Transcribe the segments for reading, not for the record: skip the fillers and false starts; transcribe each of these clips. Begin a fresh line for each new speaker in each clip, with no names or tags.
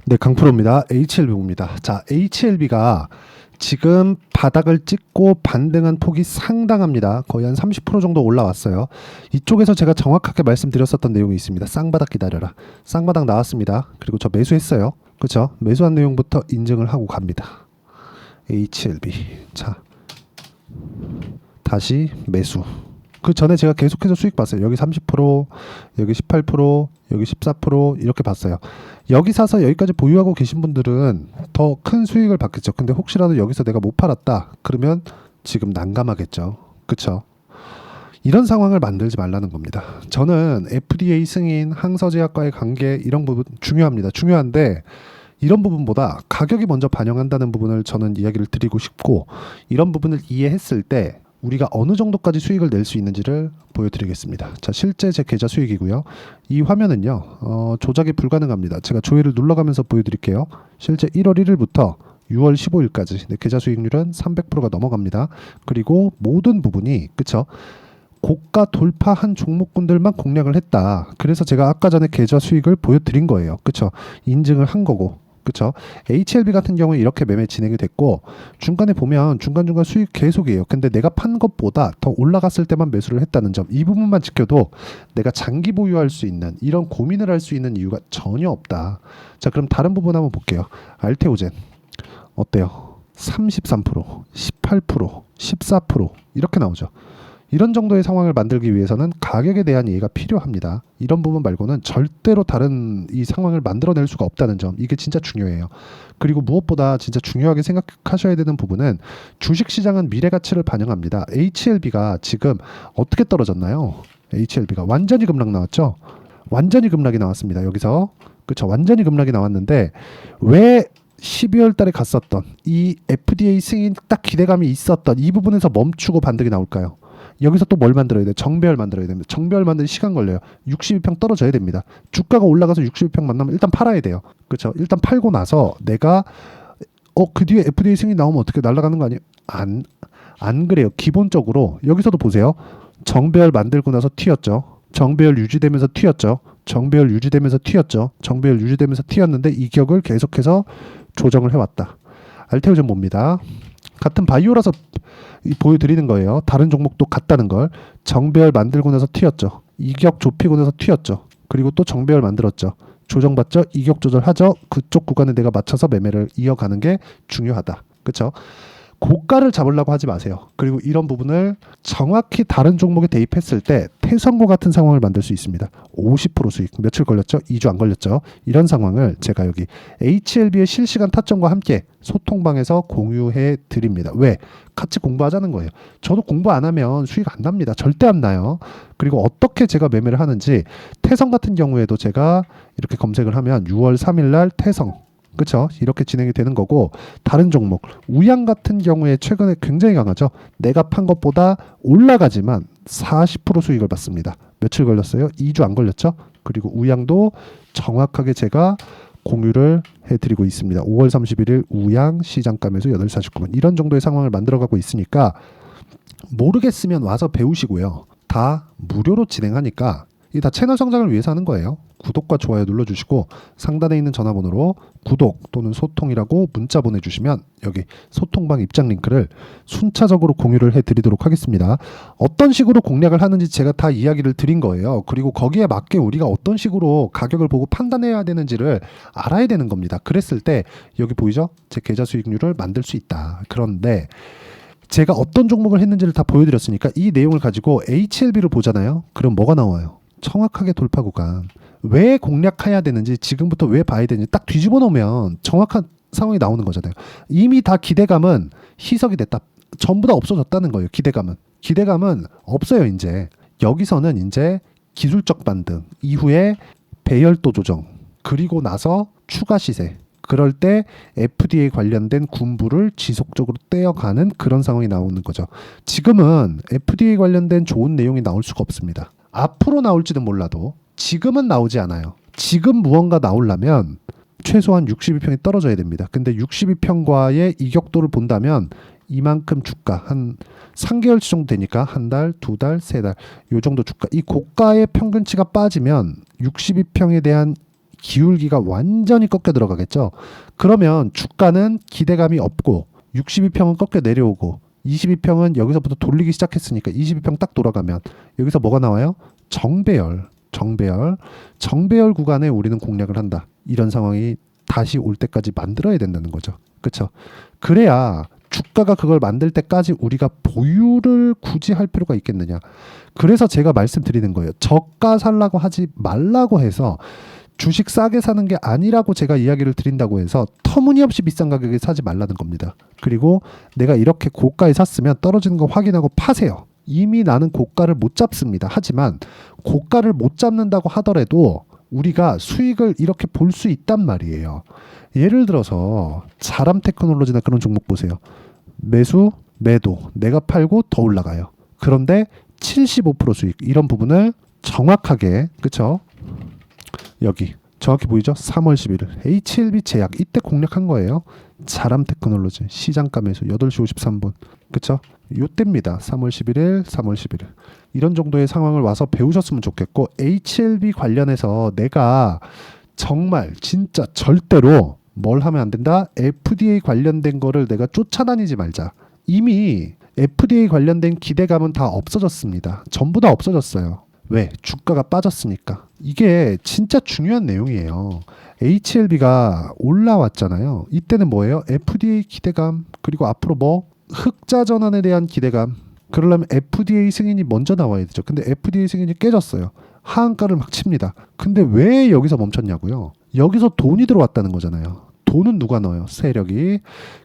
네, 강프로입니다. HLB입니다. 자, HLB가 지금 바닥을 찍고 반등한 폭이 상당합니다. 거의 한 30% 정도 올라왔어요. 이쪽에서 제가 정확하게 말씀드렸었던 내용이 있습니다. 쌍바닥 기다려라. 쌍바닥 나왔습니다. 그리고 저 매수했어요. 그렇죠? 매수한 내용부터 인증을 하고 갑니다. HLB. 자, 다시 매수. 그 전에 제가 계속해서 수익 봤어요. 여기 30%, 여기 18%, 여기 14% 이렇게 봤어요. 여기 사서 여기까지 보유하고 계신 분들은 더 큰 수익을 받겠죠. 근데 혹시라도 여기서 내가 못 팔았다 그러면 지금 난감하겠죠. 그쵸? 이런 상황을 만들지 말라는 겁니다. 저는 FDA 승인, 항서제약과의 관계 이런 부분 중요합니다. 중요한데 이런 부분보다 가격이 먼저 반영한다는 부분을 저는 이야기를 드리고 싶고, 이런 부분을 이해했을 때 우리가 어느 정도까지 수익을 낼 수 있는지를 보여드리겠습니다. 자, 실제 제 계좌 수익이고요. 이 화면은요, 조작이 불가능합니다. 제가 조회를 눌러가면서 보여드릴게요. 실제 1월 1일부터 6월 15일까지 계좌 수익률은 300%가 넘어갑니다. 그리고 모든 부분이 그쵸? 고가 돌파한 종목군들만 공략을 했다. 그래서 제가 아까 전에 계좌 수익을 보여드린 거예요. 그쵸? 인증을 한 거고. 그쵸? HLB 같은 경우에 이렇게 매매 진행이 됐고, 중간에 보면 중간중간 수익 계속이에요. 근데 내가 판 것보다 더 올라갔을 때만 매수를 했다는 점, 이 부분만 지켜도 내가 장기 보유할 수 있는, 이런 고민을 할 수 있는 이유가 전혀 없다. 자, 그럼 다른 부분 한번 볼게요. 알테오젠 어때요? 33%, 18%, 14% 이렇게 나오죠. 이런 정도의 상황을 만들기 위해서는 가격에 대한 이해가 필요합니다. 이런 부분 말고는 절대로 다른 이 상황을 만들어낼 수가 없다는 점, 이게 진짜 중요해요. 그리고 무엇보다 진짜 중요하게 생각하셔야 되는 부분은 주식시장은 미래가치를 반영합니다. HLB가 지금 어떻게 떨어졌나요? HLB가 완전히 급락 나왔죠? 완전히 급락이 나왔습니다. 여기서. 그쵸? 완전히 급락이 나왔는데 왜 12월 달에 갔었던 이 FDA 승인 딱 기대감이 있었던 이 부분에서 멈추고 반등이 나올까요? 여기서 또 뭘 만들어야 돼요? 정배열 만들어야 됩니다. 정배열 만드는 시간 걸려요. 62평 떨어져야 됩니다. 주가가 올라가서 62평 만나면 일단 팔아야 돼요. 그렇죠? 일단 팔고 나서 내가 그 뒤에 FDA 승인 나오면 어떻게 날아가는 거 아니에요? 안 그래요. 기본적으로 여기서도 보세요. 정배열 만들고 나서 튀었죠. 정배열 유지되면서 튀었죠. 정배열 유지되면서 튀었죠. 정배열 유지되면서 튀었는데 이 격을 계속해서 조정을 해왔다. 알테오젠 봅니다. 같은 바이오라서 보여드리는 거예요. 다른 종목도 같다는 걸. 정배열 만들고 나서 튀었죠. 이격 좁히고 나서 튀었죠. 그리고 또 정배열 만들었죠. 조정받죠. 이격 조절하죠. 그쪽 구간에 내가 맞춰서 매매를 이어가는 게 중요하다. 그렇죠? 고가를 잡으려고 하지 마세요. 그리고 이런 부분을 정확히 다른 종목에 대입했을 때 태성과 같은 상황을 만들 수 있습니다. 50% 수익. 며칠 걸렸죠? 2주 안 걸렸죠? 이런 상황을 제가 여기 HLB의 실시간 타점과 함께 소통방에서 공유해 드립니다. 왜? 같이 공부하자는 거예요. 저도 공부 안 하면 수익 안 납니다. 절대 안 나요. 그리고 어떻게 제가 매매를 하는지, 태성 같은 경우에도 제가 이렇게 검색을 하면 6월 3일 날 태성, 그렇죠? 이렇게 진행이 되는 거고, 다른 종목 우양 같은 경우에 최근에 굉장히 강하죠. 내가 판 것보다 올라가지만 40% 수익을 받습니다. 며칠 걸렸어요? 2주 안 걸렸죠? 그리고 우양도 정확하게 제가 공유를 해드리고 있습니다. 5월 31일 우양 시장가면서 8시 49분 이런 정도의 상황을 만들어가고 있으니까, 모르겠으면 와서 배우시고요. 다 무료로 진행하니까 이게 다 채널 성장을 위해서 하는 거예요. 구독과 좋아요 눌러주시고 상단에 있는 전화번호로 구독 또는 소통이라고 문자 보내주시면 여기 소통방 입장 링크를 순차적으로 공유를 해드리도록 하겠습니다. 어떤 식으로 공략을 하는지 제가 다 이야기를 드린 거예요. 그리고 거기에 맞게 우리가 어떤 식으로 가격을 보고 판단해야 되는지를 알아야 되는 겁니다. 그랬을 때 여기 보이죠? 제 계좌 수익률을 만들 수 있다. 그런데 제가 어떤 종목을 했는지를 다 보여드렸으니까 이 내용을 가지고 HLB를 보잖아요. 그럼 뭐가 나와요? 정확하게 돌파 구간. 왜 공략해야 되는지, 지금부터 왜 봐야 되는지 딱 뒤집어 놓으면 정확한 상황이 나오는 거잖아요. 이미 다 기대감은 희석이 됐다. 전부 다 없어졌다는 거예요. 기대감은 없어요. 이제 여기서는 이제 기술적 반등 이후에 배열도 조정, 그리고 나서 추가 시세, 그럴 때 FDA 관련된 군부를 지속적으로 떼어가는 그런 상황이 나오는 거죠. 지금은 FDA 관련된 좋은 내용이 나올 수가 없습니다. 앞으로 나올지는 몰라도 지금은 나오지 않아요. 지금 무언가 나오려면 최소한 62평이 떨어져야 됩니다. 근데 62평과의 이격도를 본다면 이만큼 주가 한 3개월치 정도 되니까 한 달, 두 달, 세 달 요 정도 주가, 이 고가의 평균치가 빠지면 62평에 대한 기울기가 완전히 꺾여 들어가겠죠. 그러면 주가는 기대감이 없고 62평은 꺾여 내려오고 22평은 여기서부터 돌리기 시작했으니까 22평 딱 돌아가면 여기서 뭐가 나와요? 정배열 구간에 우리는 공략을 한다. 이런 상황이 다시 올 때까지 만들어야 된다는 거죠. 그렇죠? 그래야 주가가 그걸 만들 때까지 우리가 보유를 굳이 할 필요가 있겠느냐. 그래서 제가 말씀드리는 거예요. 저가 살라고 하지 말라고 해서 주식 싸게 사는 게 아니라고 제가 이야기를 드린다고 해서 터무니없이 비싼 가격에 사지 말라는 겁니다. 그리고 내가 이렇게 고가에 샀으면 떨어지는 거 확인하고 파세요. 이미 나는 고가를 못 잡습니다. 하지만 고가를 못 잡는다고 하더라도 우리가 수익을 이렇게 볼 수 있단 말이에요. 예를 들어서 자람 테크놀로지나 그런 종목 보세요. 매수, 매도, 내가 팔고 더 올라가요. 그런데 75% 수익, 이런 부분을 정확하게, 그쵸? 여기 정확히 보이죠? 3월 11일 HLB 제약, 이때 공략한 거예요. 자람 테크놀로지 시장가 매수 8시 53분, 그쵸? 요때입니다. 3월 11일 3월 11일 이런 정도의 상황을 와서 배우셨으면 좋겠고, HLB 관련해서 내가 정말 진짜 절대로 뭘 하면 안 된다? FDA 관련된 거를 내가 쫓아다니지 말자. 이미 FDA 관련된 기대감은 다 없어졌습니다. 전부 다 없어졌어요. 왜? 주가가 빠졌으니까. 이게 진짜 중요한 내용이에요. HLB가 올라왔잖아요. 이때는 뭐예요? FDA 기대감, 그리고 앞으로 뭐 흑자 전환에 대한 기대감. 그러려면 FDA 승인이 먼저 나와야 되죠. 근데 FDA 승인이 깨졌어요. 하한가를 막 칩니다. 근데 왜 여기서 멈췄냐고요? 여기서 돈이 들어왔다는 거잖아요. 돈은 누가 넣어요? 세력이.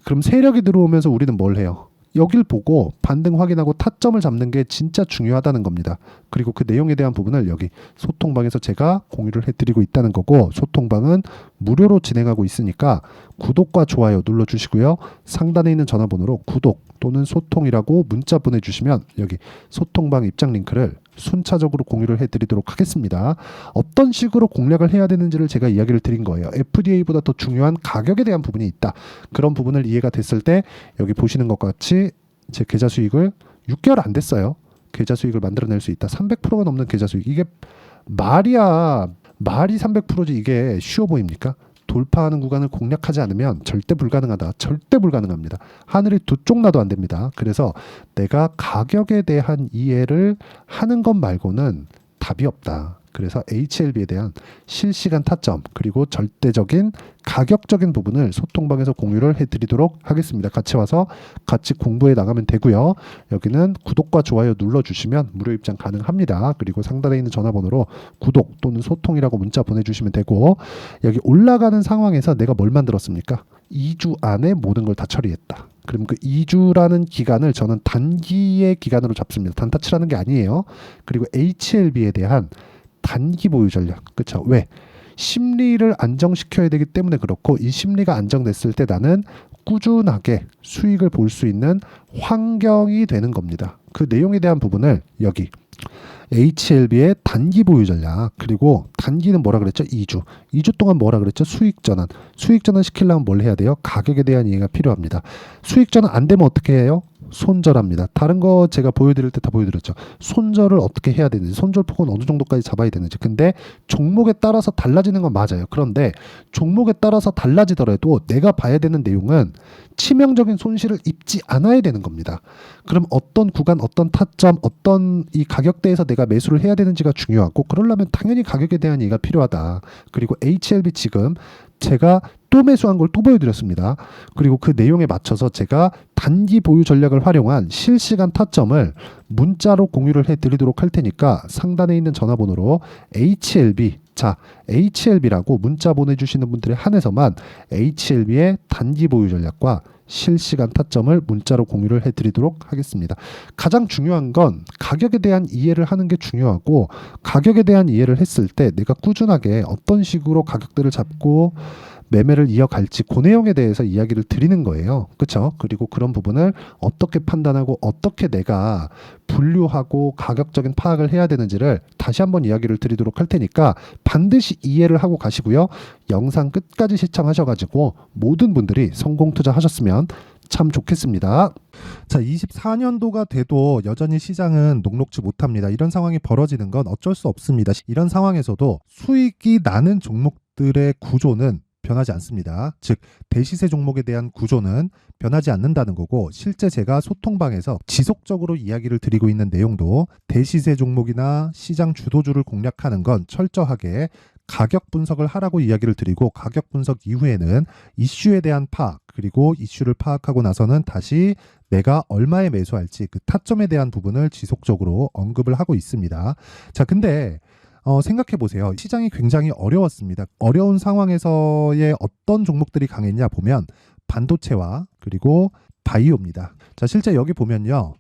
그럼 세력이 들어오면서 우리는 뭘 해요? 여길 보고 반등 확인하고 타점을 잡는 게 진짜 중요하다는 겁니다. 그리고 그 내용에 대한 부분을 여기 소통방에서 제가 공유를 해드리고 있다는 거고, 소통방은 무료로 진행하고 있으니까 구독과 좋아요 눌러주시고요. 상단에 있는 전화번호로 구독 또는 소통이라고 문자 보내주시면 여기 소통방 입장 링크를 순차적으로 공유를 해드리도록 하겠습니다. 어떤 식으로 공략을 해야 되는지를 제가 이야기를 드린 거예요. FDA보다 더 중요한 가격에 대한 부분이 있다. 그런 부분을 이해가 됐을 때 여기 보시는 것과 같이 제 계좌 수익을 6개월 안 됐어요. 계좌 수익을 만들어낼 수 있다. 300%가 넘는 계좌 수익. 이게 말이 300%지 이게 쉬워 보입니까? 돌파하는 구간을 공략하지 않으면 절대 불가능하다. 절대 불가능합니다. 하늘이 두 쪽 나도 안 됩니다. 그래서 내가 가격에 대한 이해를 하는 것 말고는 답이 없다. 그래서 HLB에 대한 실시간 타점, 그리고 절대적인 가격적인 부분을 소통방에서 공유를 해드리도록 하겠습니다. 같이 와서 같이 공부해 나가면 되고요. 여기는 구독과 좋아요 눌러주시면 무료 입장 가능합니다. 그리고 상단에 있는 전화번호로 구독 또는 소통이라고 문자 보내주시면 되고, 여기 올라가는 상황에서 내가 뭘 만들었습니까? 2주 안에 모든 걸 다 처리했다. 그럼 그 2주라는 기간을 저는 단기의 기간으로 잡습니다. 단타 치라는 게 아니에요. 그리고 HLB에 대한 단기 보유 전략. 그렇죠? 왜? 심리를 안정시켜야 되기 때문에 그렇고, 이 심리가 안정됐을 때 나는 꾸준하게 수익을 볼 수 있는 환경이 되는 겁니다. 그 내용에 대한 부분을 여기 HLB의 단기 보유 전략, 그리고 단기는 뭐라 그랬죠? 2주 동안 뭐라 그랬죠? 수익 전환 시키려면 뭘 해야 돼요? 가격에 대한 이해가 필요합니다. 수익 전환 안 되면 어떻게 해요? 손절합니다. 다른 거 제가 보여드릴 때 다 보여드렸죠. 손절을 어떻게 해야 되는지, 손절폭은 어느 정도까지 잡아야 되는지. 근데 종목에 따라서 달라지는 건 맞아요. 그런데 종목에 따라서 달라지더라도 내가 봐야 되는 내용은 치명적인 손실을 입지 않아야 되는 겁니다. 그럼 어떤 구간, 어떤 타점, 어떤 이 가격대에서 내가 매수를 해야 되는지가 중요하고, 그러려면 당연히 가격에 대한 이해가 필요하다. 그리고 HLB 지금 제가 또 매수한 걸 또 보여드렸습니다. 그리고 그 내용에 맞춰서 제가 단기 보유 전략을 활용한 실시간 타점을 문자로 공유를 해드리도록 할 테니까 상단에 있는 전화번호로 HLB라고 문자 보내주시는 분들에 한해서만 HLB의 단기 보유 전략과 실시간 타점을 문자로 공유를 해드리도록 하겠습니다. 가장 중요한 건 가격에 대한 이해를 하는 게 중요하고, 가격에 대한 이해를 했을 때 내가 꾸준하게 어떤 식으로 가격대를 잡고 매매를 이어갈지, 그 내용에 대해서 이야기를 드리는 거예요. 그렇죠? 그리고 그런 부분을 어떻게 판단하고 어떻게 내가 분류하고 가격적인 파악을 해야 되는지를 다시 한번 이야기를 드리도록 할 테니까 반드시 이해를 하고 가시고요. 영상 끝까지 시청하셔가지고 모든 분들이 성공 투자하셨으면 참 좋겠습니다. 자, 24년도가 돼도 여전히 시장은 녹록지 못합니다. 이런 상황이 벌어지는 건 어쩔 수 없습니다. 이런 상황에서도 수익이 나는 종목들의 구조는 변하지 않습니다. 즉, 대시세 종목에 대한 구조는 변하지 않는다는 거고, 실제 제가 소통방에서 지속적으로 이야기를 드리고 있는 내용도 대시세 종목이나 시장 주도주를 공략하는 건 철저하게 가격 분석을 하라고 이야기를 드리고, 가격 분석 이후에는 이슈에 대한 파악, 그리고 이슈를 파악하고 나서는 다시 내가 얼마에 매수할지 그 타점에 대한 부분을 지속적으로 언급을 하고 있습니다. 자, 근데 생각해 보세요. 시장이 굉장히 어려웠습니다. 어려운 상황에서의 어떤 종목들이 강했냐 보면 반도체와 그리고 바이오입니다. 자, 실제 여기 보면요.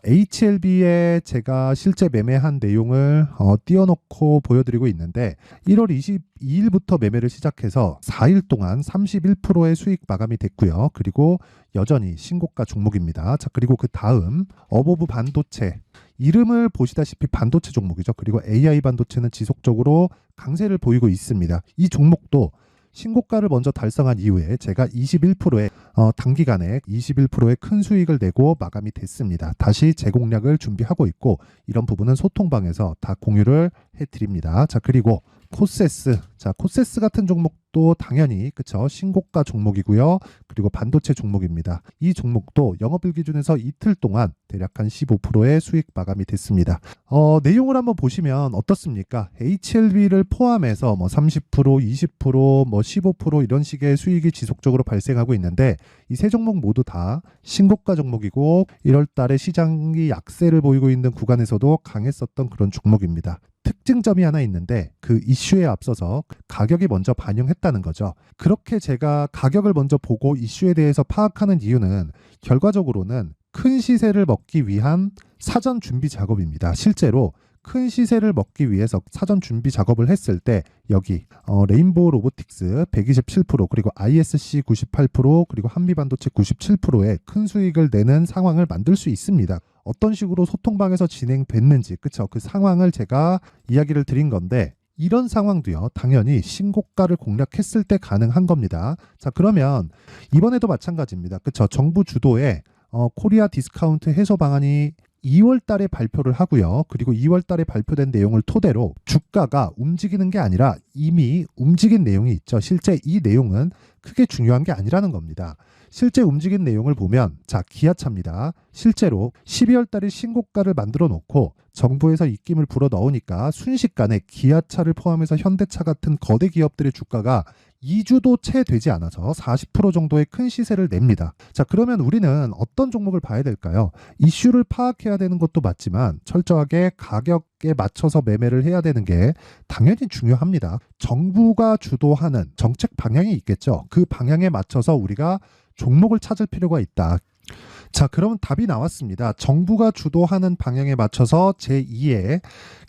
HLB에 제가 실제 매매한 내용을 띄워놓고 보여드리고 있는데 1월 22일부터 매매를 시작해서 4일 동안 31%의 수익 마감이 됐고요. 그리고 여전히 신고가 종목입니다. 자, 그리고 그 다음 어보브 반도체, 이름을 보시다시피 반도체 종목이죠. 그리고 AI 반도체는 지속적으로 강세를 보이고 있습니다. 이 종목도 신고가를 먼저 달성한 이후에 제가 21%의 단기간에 21%의 큰 수익을 내고 마감이 됐습니다. 다시 재공략을 준비하고 있고, 이런 부분은 소통방에서 다 공유를 해드립니다. 자, 그리고 코세스. 자, 코세스 같은 종목도 당연히 그쵸, 신고가 종목이고요. 그리고 반도체 종목입니다. 이 종목도 영업일 기준에서 이틀 동안 대략 한 15%의 수익 마감이 됐습니다. 내용을 한번 보시면 어떻습니까? HLB를 포함해서 뭐 30%, 20%, 뭐 15% 이런 식의 수익이 지속적으로 발생하고 있는데, 이 세 종목 모두 다 신고가 종목이고 1월 달에 시장이 약세를 보이고 있는 구간에서도 강했었던 그런 종목입니다. 특징점이 하나 있는데, 그 이슈에 앞서서 가격이 먼저 반영했다는 거죠. 그렇게 제가 가격을 먼저 보고 이슈에 대해서 파악하는 이유는 결과적으로는 큰 시세를 먹기 위한 사전 준비 작업입니다. 실제로 큰 시세를 먹기 위해서 사전 준비 작업을 했을 때 여기 레인보우 로보틱스 127%, 그리고 ISC 98%, 그리고 한미반도체 97%의 큰 수익을 내는 상황을 만들 수 있습니다. 어떤 식으로 소통방에서 진행됐는지, 그쵸? 그 상황을 제가 이야기를 드린 건데, 이런 상황도요, 당연히 신고가를 공략했을 때 가능한 겁니다. 자, 그러면 이번에도 마찬가지입니다. 그쵸? 정부 주도의 코리아 디스카운트 해소 방안이 2월 달에 발표를 하고요. 그리고 2월 달에 발표된 내용을 토대로 주가가 움직이는 게 아니라 이미 움직인 내용이 있죠. 실제 이 내용은 크게 중요한 게 아니라는 겁니다. 실제 움직인 내용을 보면, 자, 기아차입니다. 실제로 12월 달에 신고가를 만들어 놓고 정부에서 입김을 불어 넣으니까 순식간에 기아차를 포함해서 현대차 같은 거대 기업들의 주가가 2주도 채 되지 않아서 40% 정도의 큰 시세를 냅니다. 자, 그러면 우리는 어떤 종목을 봐야 될까요? 이슈를 파악해야 되는 것도 맞지만 철저하게 가격에 맞춰서 매매를 해야 되는 게 당연히 중요합니다. 정부가 주도하는 정책 방향이 있겠죠. 그 방향에 맞춰서 우리가 종목을 찾을 필요가 있다. 자, 그럼 답이 나왔습니다. 정부가 주도하는 방향에 맞춰서 제2의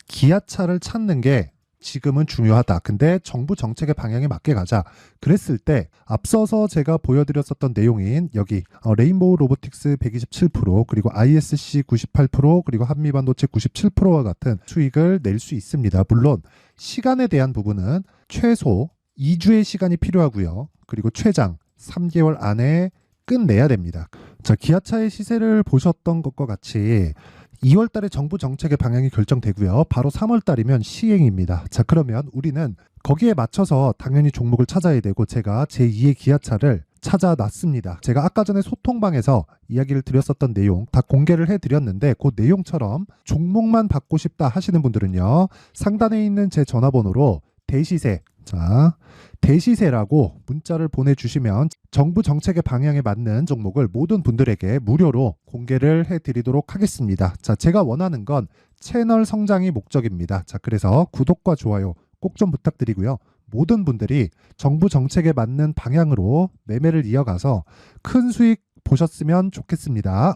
기아차를 찾는 게 지금은 중요하다. 근데 정부 정책의 방향에 맞게 가자. 그랬을 때 앞서서 제가 보여드렸었던 내용인 여기 레인보우 로보틱스 127%, 그리고 ISC 98%, 그리고 한미반도체 97%와 같은 수익을 낼 수 있습니다. 물론 시간에 대한 부분은 최소 2주의 시간이 필요하고요. 그리고 최장 3개월 안에 끝내야 됩니다. 자, 기아차의 시세를 보셨던 것과 같이 2월 달에 정부 정책의 방향이 결정되고요. 바로 3월 달이면 시행입니다. 자, 그러면 우리는 거기에 맞춰서 당연히 종목을 찾아야 되고, 제가 제2의 기아차를 찾아놨습니다. 제가 아까 전에 소통방에서 이야기를 드렸었던 내용 다 공개를 해드렸는데, 그 내용처럼 종목만 받고 싶다 하시는 분들은요, 상단에 있는 제 전화번호로 대시세, 자, 대시세라고 문자를 보내주시면 정부 정책의 방향에 맞는 종목을 모든 분들에게 무료로 공개를 해드리도록 하겠습니다. 자, 제가 원하는 건 채널 성장이 목적입니다. 자, 그래서 구독과 좋아요 꼭 좀 부탁드리고요. 모든 분들이 정부 정책에 맞는 방향으로 매매를 이어가서 큰 수익 보셨으면 좋겠습니다.